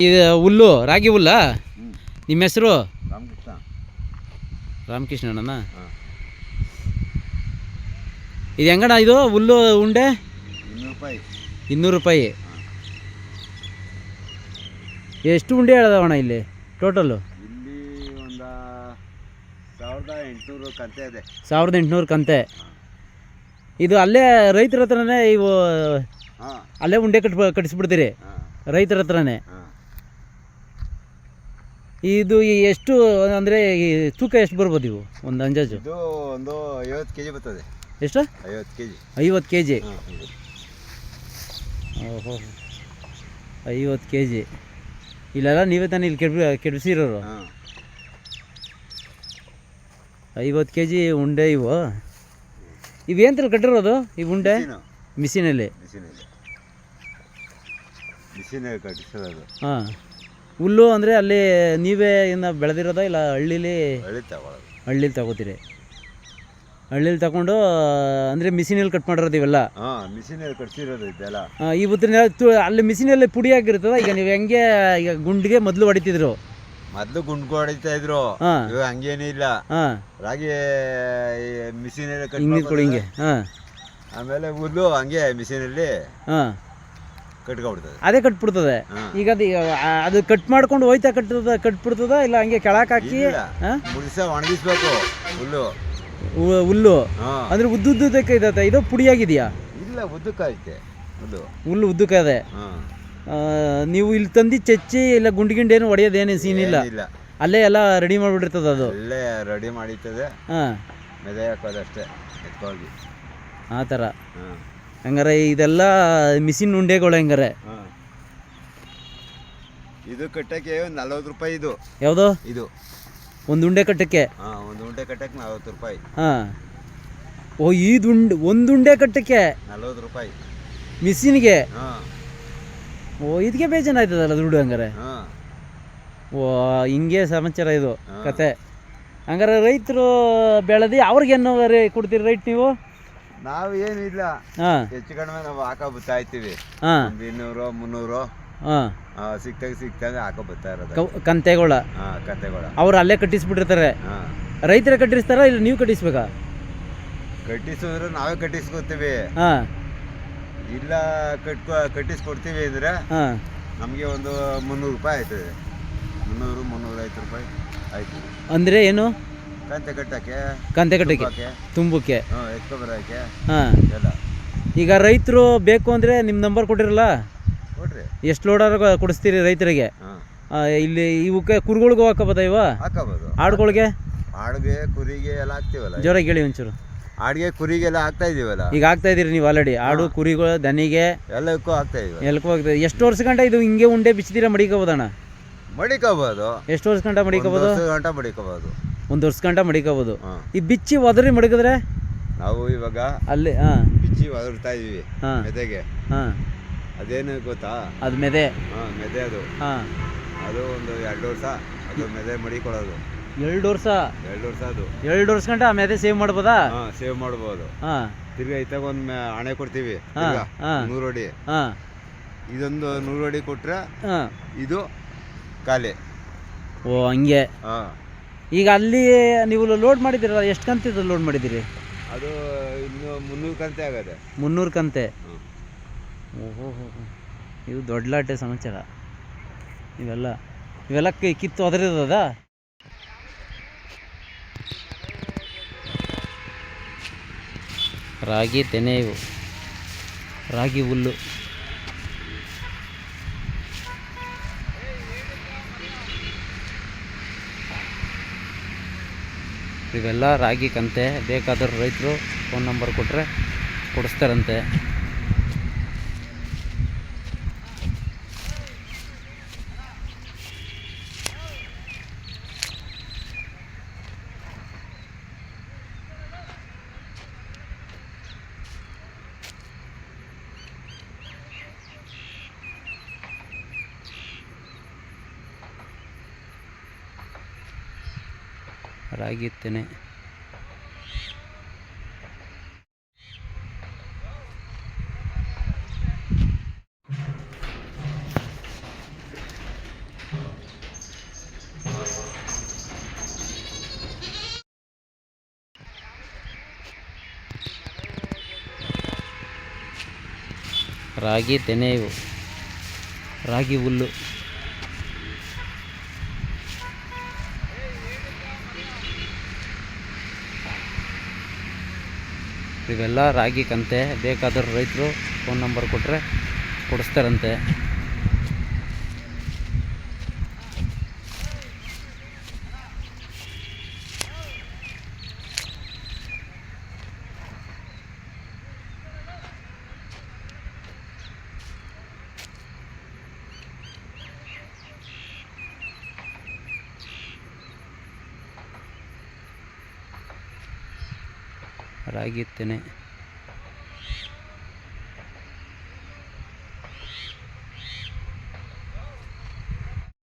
ಇದು ಹುಲ್ಲು ರಾಗಿ ಹುಲ್ಲ. ಹ್ಞೂ. ನಿಮ್ಮ ಹೆಸರು? ರಾಮಕೃಷ್ಣ. ರಾಮಕೃಷ್ಣಣ್ಣ. ಇದು ಹೆಂಗಣ್ಣ ಇದು ಹುಲ್ಲು ಉಂಡೆ? 200 ರೂಪಾಯಿ. 200 ರೂಪಾಯಿ. ಎಷ್ಟು ಉಂಡೆ ಹೇಳದವಣ್ಣ ಇಲ್ಲಿ ಟೋಟಲ್ಲು? ಇಲ್ಲಿ ಒಂದು 1800 ಕಂತೆ ಇದೆ. 1800 ಕಂತೆ. ಇದು ಅಲ್ಲೇ ರೈತರ ಹತ್ರನೇ ಇವು ಅಲ್ಲೇ ಉಂಡೆ ಕಟ್ಟಿಸ್ಬಿಡ್ತೀರಿ ರೈತರ ಹತ್ರನೇ? ಇದು ಎಷ್ಟು ಅಂದರೆ ತೂಕ ಎಷ್ಟು ಬರ್ಬೋದು ಇವು ಒಂದು ಅಂದಾಜು? ಇದು ಒಂದು 50 kg ಬರ್ತದೆ. ಎಷ್ಟು? 50 kg. 50 kg. ಓಹೋ, 50 kg. ಇಲ್ಲೆಲ್ಲ ನೀವೇ ತಾನೇ ಇಲ್ಲಿ ಕೆಡಿಸಿರೋರು? 50 kg ಉಂಡೆ ಇವು. ಇವೇಂತಲ್ಲಿ ಕಟ್ಟಿರೋದು ಈ ಉಂಡೆ? ಮಿಷಿನಲ್ಲಿ ಕಟ್ಟಿಸೋದು. ಹಾಂ. ಹುಲ್ಲು ಅಂದರೆ ಅಲ್ಲಿ ನೀವೇ ಇನ್ನು ಬೆಳೆದಿರೋದ ಇಲ್ಲ ಹಳ್ಳೀಲಿ ತಗೋತೀರಿ? ಹಳ್ಳೀಲಿ ತಗೊಂಡು ಅಂದರೆ ಮಿಷಿನಲ್ಲಿ ಕಟ್ ಮಾಡಿರೋದು ಇವೆಲ್ಲ? ಮಿಷಿನಲ್ಲಿ ಕಟ್ಸಿರೋದು ಇದೆಲ್ಲ. ಇವತ್ತಿನ ಅಲ್ಲಿ ಮಿಷಿನಲ್ಲಿ ಪುಡಿ ಆಗಿರ್ತದ. ಈಗ ನೀವು ಹೆಂಗೆ ಈಗ ಗುಂಡಿಗೆ ಮೊದಲು ಹೊಡಿತಿದ್ರು? ಮೊದಲು ಗುಂಡ್ಗು ಹೊಡಿತಾ ಇದ್ರು. ಇವಾಗ ಹಂಗೇನಿಲ್ಲ. ರಾಗಿ ಮಿಷಿನಲ್ಲಿ ಕಟ್ ಹಿಂಗೆ. ಆಮೇಲೆ ಹುಲ್ಲು ಹಂಗೆ ಮಿಷಿನಲ್ಲಿ ಕಟ್ಕೊಬಿಡ್ತದೆ. ಅದೇ ಕಟ್ಬಿಡ್ತದೆ. ಈಗ ಅದು ಕಟ್ ಮಾಡ್ಕೊಂಡು ಹೋಯ್ತಾ ಕಟ್ಬಿಡ್ತದ ಇಲ್ಲ ಹಂಗೆ ಕೆಳಕ್ಕೆ ಹಾಕಿ ಮುಗಿಸ ಒಣಗಿಸ್ಬೇಕು ಹುಲ್ಲು? ಅಂದ್ರೆ ಉದ್ದುದ್ದಕ್ಕೆ ಇದತ್ತೆ. ಇದು ಪುಡಿಯಾಗಿದೆಯಾ? ಇಲ್ಲ, ಉದ್ದಕ್ಕ ಐತೆ ಹುಲ್ಲು ಉದ್ದಕ್ಕ ಇದೆ. ನೀವು ಇಲ್ಲಿ ತಂದು ಚಚ್ಚಿ ಇಲ್ಲ ಗುಂಡಿಗಿಂಡೇನು ಹೊಡೆಯೋದೇನು ಸೀನ್ ಇಲ್ಲ? ಅಲ್ಲೇ ಎಲ್ಲ ರೆಡಿ ಮಾಡಿಬಿಟ್ಟಿರ್ತದೆ. ಅದು ಅಲ್ಲೇ ರೆಡಿ ಮಾಡಿರ್ತದೆ. ಮೆದೆ ಹಾಕೋದಷ್ಟೇ ಎತ್ಕೋಗಿ ಆ ಥರ. ಹಂಗಾರೆ ಇದೆಲ್ಲ ಮಿಷಿನ್ ಉಂಡೆಗಳು ಹೆಂಗಾರೆ? ಇದು ಕಟ್ಟಕ್ಕೆ 40 ರೂಪಾಯಿ. ಇದು ಯಾವುದು? ಇದು ಒಂದು ಉಂಡೆ ಕಟ್ಟಕ್ಕೆ? ಒಂದು ಉಂಡೆ ಕಟ್ಟಕ್ಕೆ 40 ರೂಪಾಯಿ. ಓ, ಒಂದು ಉಂಡೆ ಕಟ್ಟಕ್ಕೆ 40 ರೂಪಾಯಿ ಮಿಷಿನ್ಗೆ? ಓ, ಇದಕ್ಕೆ ಬೇಜಾನ್ ಆಯ್ತದಲ್ಲ ದುಡ್ಡು ಹಂಗಾರೆ. ಓ, ಹಿಂಗೆ ಸಮಾಚಾರ ಇದು ಕತೆ. ಹಂಗಾರೆ ರೈತರು ಬೆಳೆದು ಅವ್ರಿಗೇನು ಕೊಡ್ತೀರಿ ರೈಟ್ ನೀವು? ನಾವು ಏನು ಇಲ್ಲ, ಹೆಚ್ಚು ಕಡಿಮೆ ನಾವು ಹಾಕೋ ಬರ್ತಾ ಇರ್ತೀವಿ. 200 300 ಸಿಕ್ತಾಗ ಹಾಕೋ ಬರ್ತಾ ಇರೋದು ಕಂತೆಗಳ. ಅವ್ರು ಅಲ್ಲೇ ಕಟ್ಟಿಸ್ಬಿಟ್ಟಿರ್ತಾರೆ. ರೈತರ ಕಟ್ಟಿಸ್ತಾರ ಇಲ್ಲ ನೀವು ಕಟ್ಟಿಸ್ಬೇಕಾ? ಕಟ್ಟಿಸಿದ್ರೆ ನಾವೇ ಕಟ್ಟಿಸ್ಕೊತೀವಿ. ಇಲ್ಲ ಕಟ್ಟಿಸ್ಕೊಡ್ತೀವಿ ಇದ್ರೆ ನಮಗೆ ಒಂದು 300 ರೂಪಾಯಿ ಆಯ್ತದೆ. 300-350 ರೂಪಾಯಿ ಆಯ್ತು. ಅಂದರೆ ಏನು? ಕಂತೆ ಕಟ್ಟಕ್ಕೆ ತುಂಬಕ್ಕೆ ಎತ್ಕೊಬರಕ್ಕೆ ಎಲ್ಲ. ಈಗ ರೈತರು ಬೇಕು ಅಂದರೆ ನಿಮ್ಮ ನಂಬರ್ ಕೊಟ್ಟಿರಲ್ಲ, ಕೊಡ್ರಿ. ಎಷ್ಟು ಲೋಡಾರು ಕೊಡಿಸ್ತೀರಿ ರೈತರಿಗೆ? ಇಲ್ಲಿ ಇವಕ್ಕೆ ಕುರಿಗಳಿಗೂ ಹಾಕೋಬೋದ? ಹಾಕಬಹುದು. ಆಡುಗಳಿಗೆ ಕುರಿಗೆ ಎಲ್ಲ ಹಾಕ್ತೀವಲ್ಲ. ಜೋರಾಗಿ ಹೇಳಿ ಒಂಚೂರು. ಆಡಿಗೆ ಕುರಿಗೆಲ್ಲ ಹಾಕ್ತಾ ಇದೀವಲ್ಲ. ಈಗ ಹಾಕ್ತಾ ಇದೀರಿ ನೀವು ಆಲ್ರೆಡಿ? ಆಡು ಕುರಿಗಳು ದನಿಗೆ ಎಲ್ಲಕ್ಕೂ ಹಾಕ್ತಾ ಇದೀವಿ. ಎಲ್ಲಕ್ಕೂ ಆಗ್ತದೆ. ಎಷ್ಟು ವರ್ಷ ಗಂಟ ಇದು ಹಿಂಗೆ ಉಂಡೆ ಬಿಚ್ಚಿದ್ದೀರಾ? ಮಡಿಕೋಬೋದಣ್ಣ? ಮಡಿಕೋಬಹುದು. ಎಷ್ಟು ವರ್ಷ ಗಂಟ ಮಡಿಕೋಬಹುದು? 1 ವರ್ಷ ಗಂಟ ಮಡಿಕೋಬಹುದು. 1 ವರ್ಷ ಗಂಟ ಮಡಿಕೋಬಹುದು. ಈ ಬಿಚ್ಚಿ ಒದರಿ ಮಡಗಿದ್ರೆ ನಾವು ಇವಾಗ ಅಲ್ಲಿ ಬಿಚ್ಚಿ ಒದರ್ತಾ ಇದೀವಿ ಮೆದೆಗೆ. ಅದೇನು ಗೊತ್ತಾ? ಅದು ಮೆದೆ. ಮೆದೆ ಅದು. ಅದು ಒಂದು 2 ವರ್ಷ ಅದು ಮೆದೆ ಮಡಿಕೊಳ್ಳೋದು. 2 ವರ್ಷ? 2 ವರ್ಷ ಅದು. 2 ವರ್ಷ ಗಂಟ ಆ ಮೆದೆ ಸೇವ್ ಮಾಡ್ಬೋದಾ? ಸೇವ್ ಮಾಡ್ಬೋದು. ತಿರ್ಗಾ ಇತ್ತಾಗ ಒಂದು ಹಣೆ ಕೊಡ್ತೀವಿ 100 ಅಡಿ. ಇದೊಂದು 100 ಅಡಿ ಕೊಟ್ರೆ ಇದು ಖಾಲಿ. ಓ, ಹಂಗೆ. ಈಗ ಅಲ್ಲಿ ನೀವು ಲೋಡ್ ಮಾಡಿದ್ದೀರಲ್ಲ, ಎಷ್ಟು ಕಂತಿದ್ದು ಲೋಡ್ ಮಾಡಿದ್ದೀರಿ? ಅದು ಇನ್ನು 300 ಕಂತೆ ಆಗದೆ. 300 ಕಂತೆ? ಓಹೋ, ಇದು ದೊಡ್ಡ ಲಾಟೆ ಸಮಾಚಾರ. ಇವೆಲ್ಲ ಕಿತ್ತು ಒದರಿದ? ರಾಗಿ ತೆನೆ, ಇವು ರಾಗಿ ಹುಲ್ಲು. ಇವೆಲ್ಲ ರಾಗಿ ಕಂತೆ. ಬೇಕಾದರೂ ರೈತರು ಫೋನ್ ನಂಬರ್ ಕೊಟ್ಟರೆ ಕೊಡಿಸ್ತಾರಂತೆ. ರಾಗಿ ತೆನೆ. ರಾಗಿ ತೆನೆ ಇವು, ರಾಗಿ ಹುಲ್ಲು. ಇವೆಲ್ಲ ರಾಗಿ ಕಂತೆ. ಬೇಕಾದರೂ ರೈತರು ಫೋನ್ ನಂಬರ್ ಕೊಟ್ಟರೆ ಕೊಡಿಸ್ತಾರಂತೆ. ರಾಗಿ ತೆನೆ.